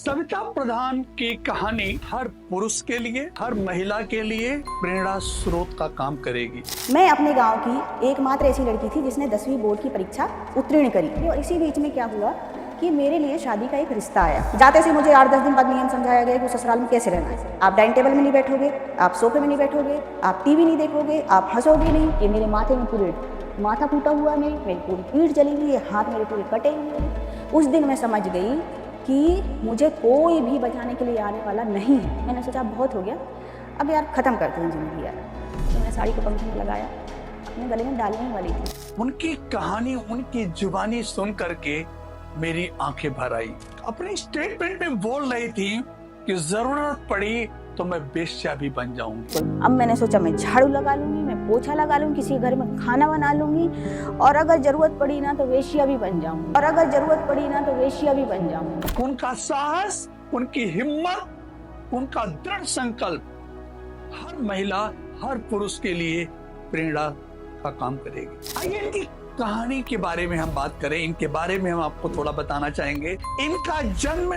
सविता प्रधान की कहानी हर पुरुष के लिए, हर महिला के लिए प्रेरणा स्रोत का काम करेगी। मैं अपने गांव की एकमात्र ऐसी लड़की थी जिसने 10वीं बोर्ड की परीक्षा उत्तीर्ण करी और इसी बीच में क्या हुआ कि मेरे लिए शादी का एक रिश्ता आया। जाते से मुझे 8-10 दिन बाद नियम समझाया गया कि ससुराल में कैसे रहना है। आप डाइनिंग टेबल में नहीं बैठोगे, आप सोफे में नहीं बैठोगे, आप टीवी नहीं देखोगे, आप हंसोगे नहीं। ये मेरे माथे में पूरे माथा फूटा हुआ, मेरी पूरी पीठ जली हुई है, हाथ मेरे पूरे कटे हुए हैं। उस दिन मैं समझ गई कि मुझे कोई भी बचाने के लिए आने वाला नहीं है। मैंने सोचा बहुत हो गया, अब यार ख़त्म करते हैं ज़िंदगी यार। तो मैंने साड़ी को पंखे में लगाया, अपने गले में डालने वाली थी। उनकी कहानी, उनकी जुबानी सुन करके मेरी आंखें भर आई। अपने स्टेटमेंट में बोल रही थी कि जरूरत पड़ी तो मैं बेश्या भी बन जाऊंगी। अब मैंने सोचा मैं झाड़ू लगा लूंगी, मैं पोछा लगा लूंगी, किसी घर में खाना बना लूंगी और अगर जरूरत पड़ी ना तो वेश्या भी बन जाऊंगी, और अगर जरूरत पड़ी ना तो वेश्या भी बन जाऊंगी। उनका साहस, उनकी हिम्मत, उनका दृढ़ संकल्प हर महिला, हर पुरुष के लिए प्रेरणा का काम करेगी। आइए इनकी कहानी के बारे में हम बात करें। इनके बारे में हम आपको थोड़ा बताना चाहेंगे। इनका जन्म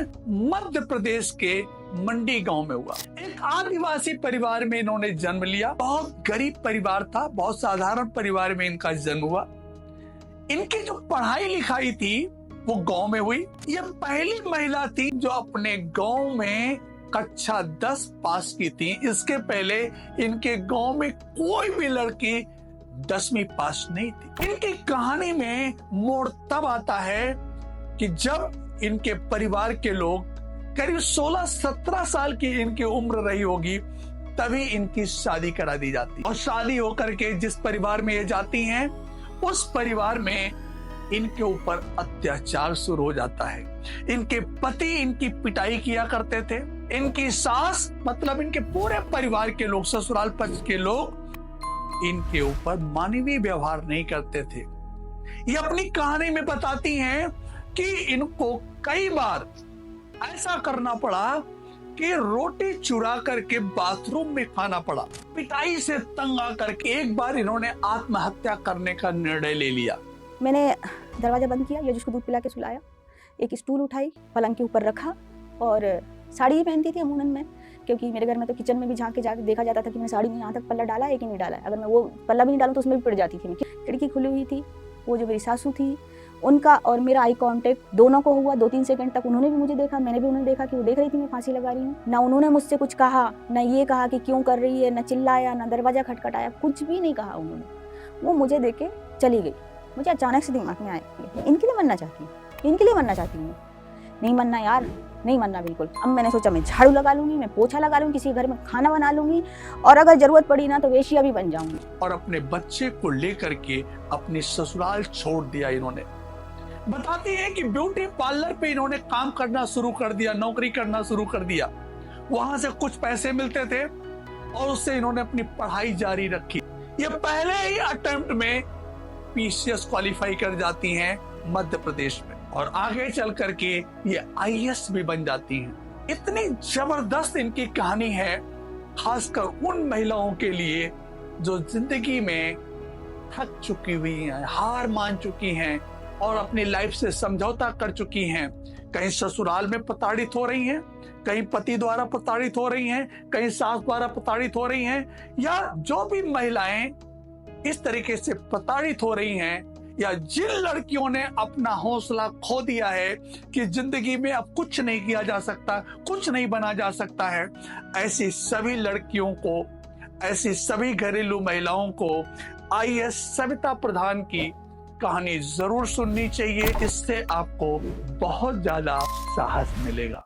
मध्य प्रदेश के मंडी गांव में हुआ। एक आदिवासी परिवार में इन्होंने जन्म लिया। बहुत गरीब परिवार था, बहुत साधारण परिवार में इनका जन्म हुआ। इनकी जो पढ़ाई लिखाई थी वो गांव में हुई। ये पहली महिला थी जो अपने गांव में कक्षा 10 पास की थी। इसके पहले इनके गांव में कोई भी लड़की 10वीं पास नहीं थी। इनकी कहानी में मोड़ तब आता है कि जब इनके परिवार के लोग, करीब 16-17 साल की इनकी उम्र रही होगी, तभी इनकी शादी करा दी जाती। और शादी होकर के जिस परिवार में ये जाती हैं, उस परिवार में इनके ऊपर अत्याचार शुरू हो जाता है। इनके पति इनकी पिटाई किया करते थे। इनकी सास, मतलब इनके पूरे परिवार के लोग, ससुराल पक्ष के लोग इनके ऊपर मानवीय व्यवहार नहीं करते थे। ये अपनी कहानी में बताती हैं कि इनको कई बार ऐसा करना पड़ा कि रोटी चुरा करके बाथरूम में खाना पड़ा। पिटाई से तंग आकर के एक बार इन्होंने आत्महत्या करने का निर्णय ले लिया। मैंने दरवाजा बंद किया, जिसको दूध पिला के सुलाया, एक स्टूल उठाई, पलंग के ऊपर रखा और साड़ी ही पहनती थी अमूमन मैं, क्योंकि मेरे घर में तो किचन में भी झांक के जाके देखा जाता था कि मैंने साड़ी में यहाँ तक पल्ला डाला है कि नहीं डाला है। अगर मैं वो पल्ला भी नहीं डालूं तो उसमें भी पड़ जाती थी। खिड़की खुली हुई थी। वो जो मेरी सासू थी, उनका और मेरा आई कांटेक्ट दोनों को हुआ। 2-3 सेकंड तक उन्होंने भी मुझे देखा, मैंने भी उन्हें देखा कि वो देख रही थी मैं फांसी लगा रही हूँ। ना उन्होंने मुझसे कुछ कहा, ना ये कहा कि क्यों कर रही है, ना चिल्लाया, ना दरवाजा खटखटाया, कुछ भी नहीं कहा उन्होंने। वो मुझे देख के चली गई। मुझे अचानक से दिमाग में आया, इनके लिए मरना चाहती हूँ, इनके लिए मरना चाहती हूँ। नहीं मरना यार, नहीं मरना बिल्कुल। अब मैंने सोचा मैं झाड़ू लगा लूंगी, मैं पोछा लगा लूंगी, किसी घर में खाना बना लूंगी और अगर जरूरत पड़ी ना तो वेश्या भी बन जाऊंगी। और अपने बच्चे को लेकर के अपनी ससुराल छोड़ दिया। इन्होंने बताती है कि ब्यूटी पार्लर पे इन्होंने काम करना शुरू कर दिया, नौकरी करना शुरू कर दिया। वहां से कुछ पैसे मिलते थे और उससे इन्होंने अपनी पढ़ाई जारी रखी। ये पहले ही अटेम्प्ट में पीसीएस क्वालिफाई कर जाती हैं मध्य प्रदेश में और आगे चल करके ये आईएएस भी बन जाती हैं। इतनी जबरदस्त इनकी कहानी है, खासकर उन महिलाओं के लिए जो जिंदगी में थक चुकी हुई हैं, हार मान चुकी हैं और अपनी लाइफ से समझौता कर चुकी हैं। कहीं ससुराल में प्रताड़ित हो रही हैं, कहीं पति द्वारा प्रताड़ित हो रही हैं, कहीं सास द्वारा प्रताड़ित हो रही हैं, या जो भी महिलाएं इस तरीके से प्रताड़ित हो रही हैं, या जिन लड़कियों ने अपना हौसला खो दिया है कि जिंदगी में अब कुछ नहीं किया जा सकता, कुछ नहीं बना जा सकता है, ऐसी सभी लड़कियों को, ऐसी सभी घरेलू महिलाओं को आईएएस सविता प्रधान की कहानी जरूर सुननी चाहिए। इससे आपको बहुत ज्यादा साहस मिलेगा।